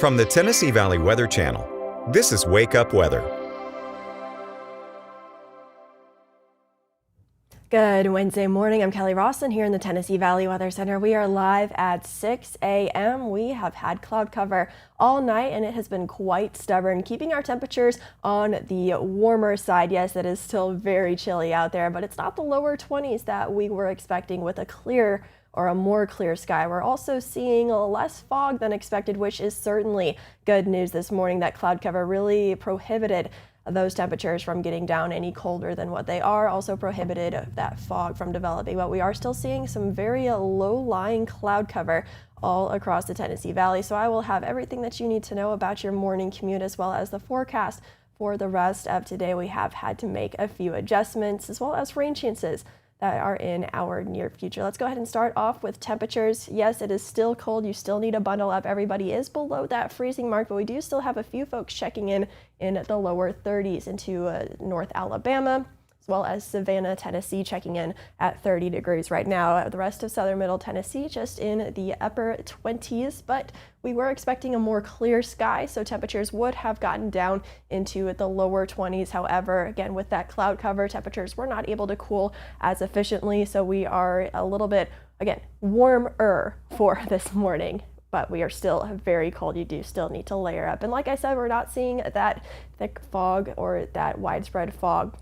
From the Tennessee Valley Weather Channel, this is Wake Up Weather. Good Wednesday morning. I'm Kelly Rawson here in the Tennessee Valley Weather Center. We are live at 6 a.m. We have had cloud cover all night and it has been quite stubborn, keeping our temperatures on the warmer side. Yes, it is still very chilly out there, but it's not the lower 20s that we were expecting with a clear or a more clear sky. We're also seeing less fog than expected, which is certainly good news this morning. That cloud cover really prohibited those temperatures from getting down any colder than what they are, also prohibited that fog from developing. But we are still seeing some very low-lying cloud cover all across the Tennessee Valley. So I will have everything that you need to know about your morning commute as well as the forecast for the rest of today. We have had to make a few adjustments as well as rain chances that are in our near future. Let's go ahead and start off with temperatures. Yes, it is still cold. You still need to bundle up. Everybody is below that freezing mark, but we do still have a few folks checking in the lower 30s into North Alabama, as well as Savannah, Tennessee, checking in at 30 degrees right now. The rest of southern middle Tennessee just in the upper 20s, but we were expecting a more clear sky, so temperatures would have gotten down into the lower 20s. However, again, with that cloud cover, temperatures were not able to cool as efficiently, so we are a little bit, again, warmer for this morning. But we are still very cold. You do still need to layer up. And like I said, we're not seeing that thick fog or that widespread fog,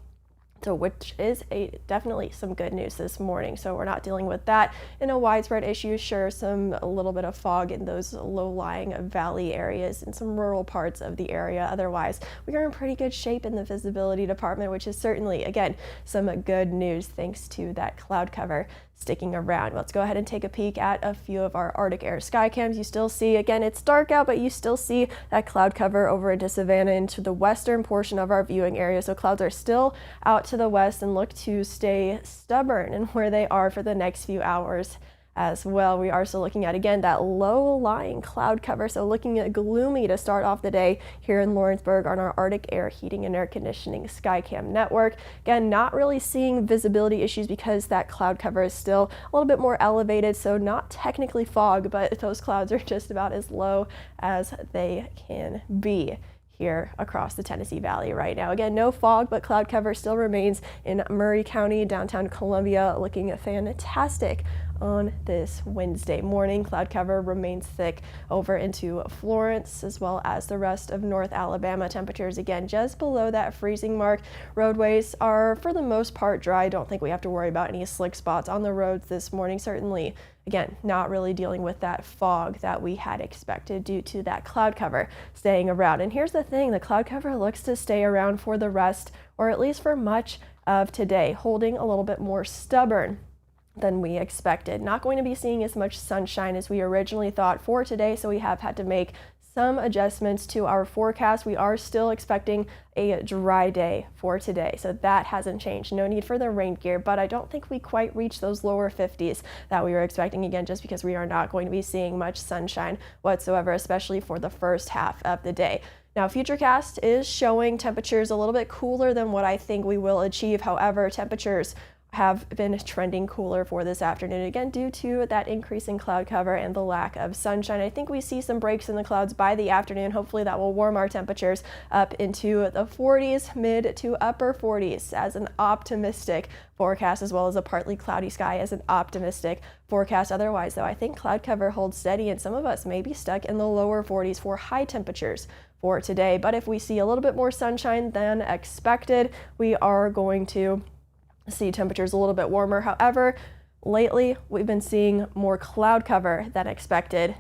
so which is definitely some good news this morning. So we're not dealing with that in a widespread issue. Sure, a little bit of fog in those low-lying valley areas and some rural parts of the area. Otherwise, we are in pretty good shape in the visibility department, which is certainly, again, some good news thanks to that cloud cover sticking around. Let's go ahead and take a peek at a few of our Arctic Air sky cams. You still see, again, it's dark out, but you still see that cloud cover over into Savannah, into the western portion of our viewing area. So clouds are still out to the west and look to stay stubborn in where they are for the next few hours as well. We are still looking at, again, that low-lying cloud cover, so looking at gloomy to start off the day here in Lawrenceburg on our Arctic Air Heating and Air Conditioning Skycam network. Again, not really seeing visibility issues because that cloud cover is still a little bit more elevated, so not technically fog, but those clouds are just about as low as they can be here across the Tennessee Valley right now. Again, no fog, but cloud cover still remains in Murray County, downtown Columbia, looking fantastic on this Wednesday morning. Cloud cover remains thick over into Florence as well as the rest of North Alabama. Temperatures again just below that freezing mark. Roadways are for the most part dry. Don't think we have to worry about any slick spots on the roads this morning. Certainly, again, not really dealing with that fog that we had expected due to that cloud cover staying around. And here's the thing, the cloud cover looks to stay around for the rest, or at least for much of today, holding a little bit more stubborn than we expected. Not going to be seeing as much sunshine as we originally thought for today, so we have had to make some adjustments to our forecast. We are still expecting a dry day for today, so that hasn't changed. No need for the rain gear, but I don't think we quite reach those lower 50s that we were expecting, again, just because we are not going to be seeing much sunshine whatsoever, especially for the first half of the day. Now, Futurecast is showing temperatures a little bit cooler than what I think we will achieve. However, temperatures have been trending cooler for this afternoon, again, due to that increase in cloud cover and the lack of sunshine. I think we see some breaks in the clouds by the afternoon. Hopefully that will warm our temperatures up into the 40s, mid to upper 40s as an optimistic forecast, as well as a partly cloudy sky as an optimistic forecast. Otherwise, though, I think cloud cover holds steady and some of us may be stuck in the lower 40s for high temperatures for today. But if we see a little bit more sunshine than expected, we are going to see temperatures a little bit warmer. However, lately we've been seeing more cloud cover than expected,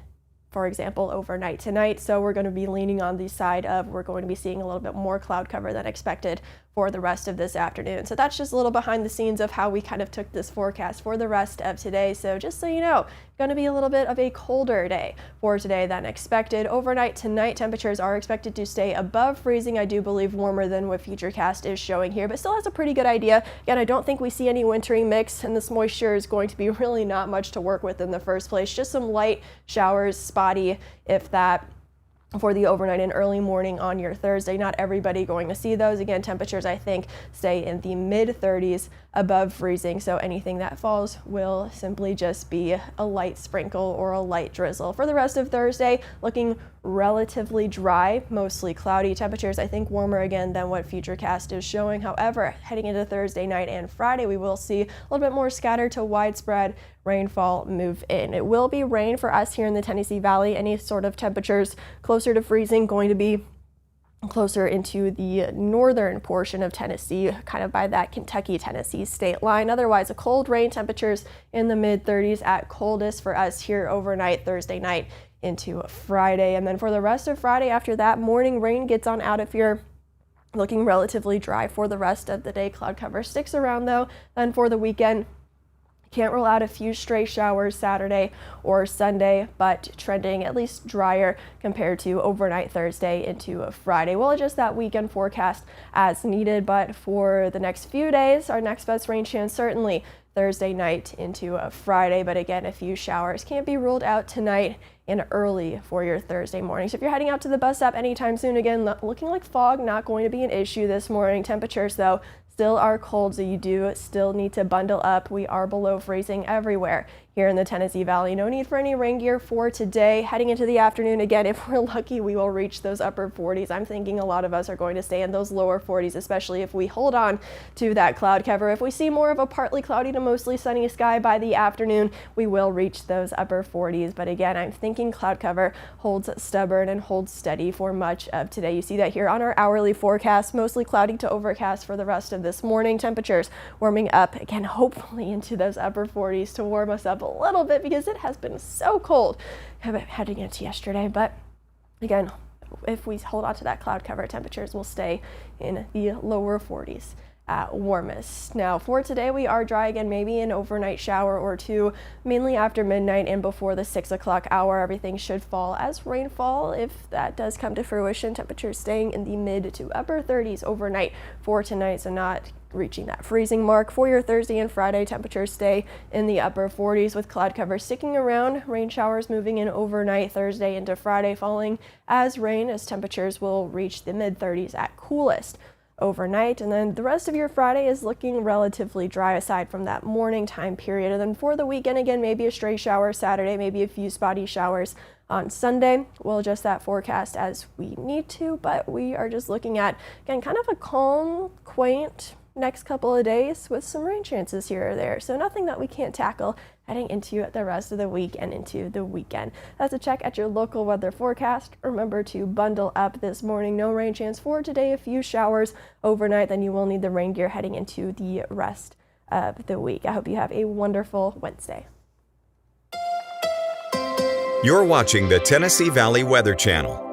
for example, overnight tonight. So we're going to be leaning on the side of we're going to be seeing a little bit more cloud cover than expected for the rest of this afternoon. So that's just a little behind the scenes of how we kind of took this forecast for the rest of today. So just so you know, going to be a little bit of a colder day for today than expected. Overnight tonight, temperatures are expected to stay above freezing. I do believe warmer than what Futurecast is showing here, but still has a pretty good idea. Again, I don't think we see any wintering mix, and this moisture is going to be really not much to work with in the first place. Just some light showers, spotty, if that, for the overnight and early morning on your Thursday. Not everybody going to see those. Again, temperatures I think stay in the mid 30s above freezing, so anything that falls will simply just be a light sprinkle or a light drizzle. For the rest of Thursday, looking relatively dry, mostly cloudy. Temperatures I think warmer again than what Futurecast is showing. However, heading into Thursday night and Friday, we will see a little bit more scattered to widespread rainfall move in. It will be rain for us here in the Tennessee Valley. Any sort of temperatures closer to freezing going to be closer into the northern portion of Tennessee, kind of by that Kentucky-Tennessee state line. Otherwise, a cold rain, temperatures in the mid 30s at coldest for us here overnight, Thursday night into Friday. And then for the rest of Friday after that, morning rain gets on out of here. Looking relatively dry for the rest of the day. Cloud cover sticks around though. Then for the weekend, can't rule out a few stray showers Saturday or Sunday, but trending at least drier compared to overnight Thursday into Friday. We'll adjust that weekend forecast as needed, but for the next few days, our next best rain chance certainly Thursday night into Friday. But again, a few showers can't be ruled out tonight and early for your Thursday morning. So if you're heading out to the bus stop anytime soon, again, looking like fog, not going to be an issue this morning. Temperatures, though, still are cold, so you do still need to bundle up. We are below freezing everywhere here in the Tennessee Valley. No need for any rain gear for today. Heading into the afternoon, again, if we're lucky, we will reach those upper 40s. I'm thinking a lot of us are going to stay in those lower 40s, especially if we hold on to that cloud cover. If we see more of a partly cloudy to mostly sunny sky by the afternoon, we will reach those upper 40s. But again, I'm thinking cloud cover holds stubborn and holds steady for much of today. You see that here on our hourly forecast, mostly cloudy to overcast for the rest of this morning. Temperatures warming up again, hopefully into those upper 40s to warm us up a little bit because it has been so cold heading into yesterday. But again, if we hold on to that cloud cover, temperatures will stay in the lower 40s at warmest. Now for today, we are dry again, maybe an overnight shower or two, mainly after midnight and before the 6 o'clock hour. Everything should fall as rainfall if that does come to fruition. Temperatures staying in the mid to upper 30s overnight for tonight, so not reaching that freezing mark. For your Thursday and Friday, temperatures stay in the upper 40s with cloud cover sticking around. Rain showers moving in overnight Thursday into Friday, falling as rain, as temperatures will reach the mid 30s at coolest overnight. And then the rest of your Friday is looking relatively dry aside from that morning time period. And then for the weekend, again, maybe a stray shower Saturday, maybe a few spotty showers on Sunday. We'll adjust that forecast as we need to, but we are just looking at, again, kind of a calm, quaint next couple of days with some rain chances here or there. So nothing that we can't tackle heading into the rest of the week and into the weekend. That's a check at your local weather forecast. Remember to bundle up this morning. No rain chance for today, a few showers overnight. Then you will need the rain gear heading into the rest of the week. I hope you have a wonderful Wednesday. You're watching the Tennessee Valley Weather Channel.